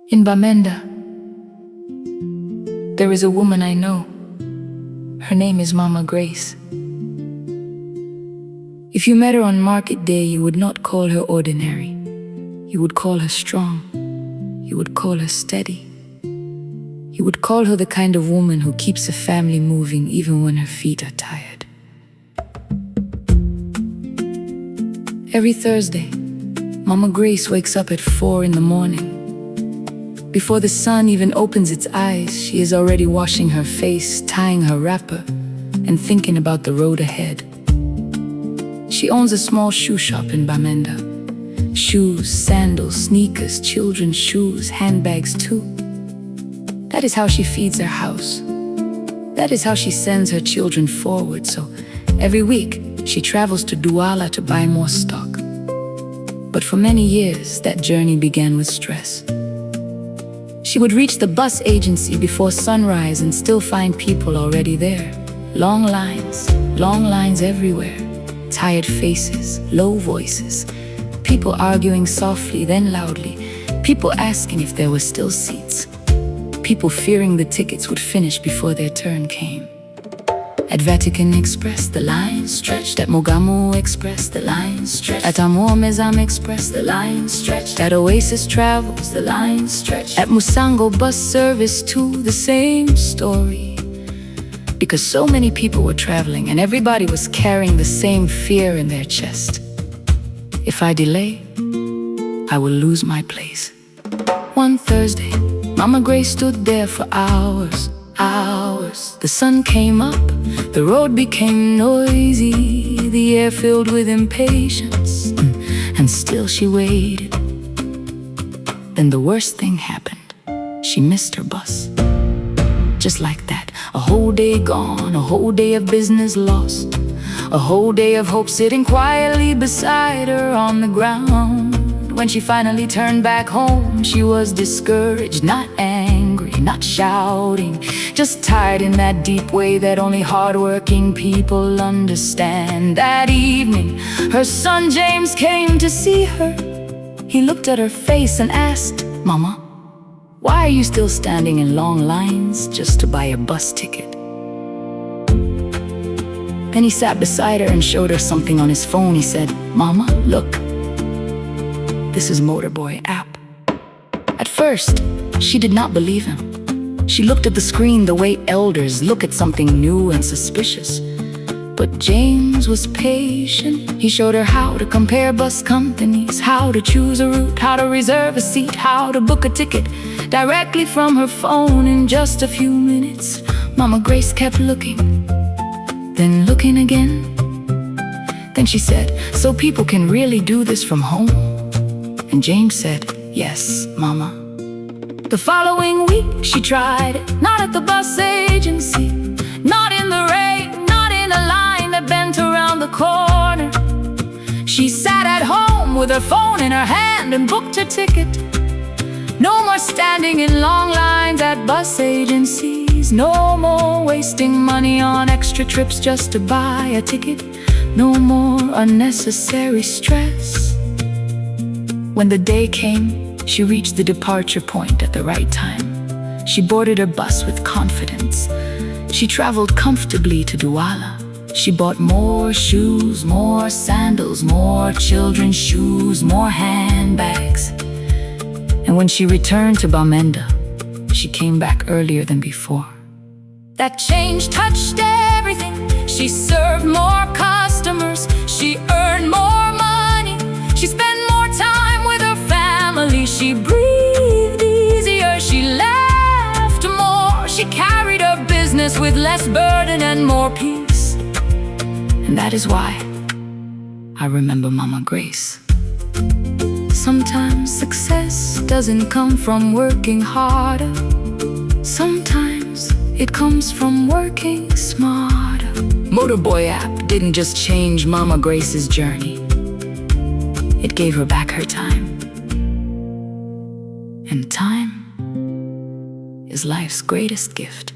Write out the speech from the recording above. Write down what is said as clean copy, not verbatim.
In Bamenda, there is a woman I know. Her name is Mama Grace. If you met her on market day, you would not call her ordinary. You would call her strong. You would call her steady. You would call her the kind of woman who keeps a family moving even when her feet are tired. Every Thursday, Mama Grace wakes up at 4 in the morning. Before the sun even opens its eyes, she is already washing her face, tying her wrapper, and thinking about the road ahead. She owns a small shoe shop in Bamenda. Shoes, sandals, sneakers, children's shoes, handbags too. That is how she feeds her house. That is how she sends her children forward. So every week, she travels to Douala to buy more stock. But for many years, that journey began with stress. She would reach the bus agency before sunrise and still find people already there. Long lines everywhere. Tired faces, low voices. People arguing softly, then loudly. People asking if there were still seats. People fearing the tickets would finish before their turn came. At Vatican Express, the lines stretched. At Moghamo Express, the lines stretched. At Amour Mezam Express, the lines stretched. At Oasis Travels, the lines stretched. At Musango bus service too, the same story. Because so many people were traveling and everybody was carrying the same fear in their chest. If I delay, I will lose my place. One Thursday, Mama Grace stood there for hours. The sun came up, the road became noisy, the air filled with impatience, and still she waited. Then the worst thing happened. She missed her bus. Just like that, a whole day gone, a whole day of business lost, a whole day of hope sitting quietly beside her on the ground. When she finally turned back home, she was discouraged, not angry, not shouting, just tired in that deep way that only hardworking people understand. That evening, her son James came to see her. He looked at her face and asked, "Mama, why are you still standing in long lines just to buy a bus ticket?" Then he sat beside her and showed her something on his phone. He said, "Mama, look. This is Motorboy app." At first, she did not believe him. She looked at the screen the way elders look at something new and suspicious. But James was patient. He showed her how to compare bus companies, how to choose a route, how to reserve a seat, how to book a ticket directly from her phone in just a few minutes. Mama Grace kept looking, then looking again. Then she said, "So people can really do this from home?" And James said, "Yes, Mama." The following week she tried it, not at the bus agency, not in the rain, not in a line that bent around the corner. She sat at home with her phone in her hand and booked her ticket. No more standing in long lines at bus agencies. No more wasting money on extra trips just to buy a ticket. No more unnecessary stress. When the day came, she reached the departure point at the right time. She boarded her bus with confidence. She traveled comfortably to Douala. She bought more shoes, more sandals, more children's shoes, more handbags. And when she returned to Bamenda, she came back earlier than before. That change touched everything. She served more customers. She earned more money. She spent more time with her family. She breathed easier. She laughed more. She carried her business with less burden and more peace. And that is why I remember Mama Grace. Sometimes success doesn't come from working harder. Sometimes it comes from working smarter. Motorboy app didn't just change Mama Grace's journey. It gave her back her time. And time is life's greatest gift.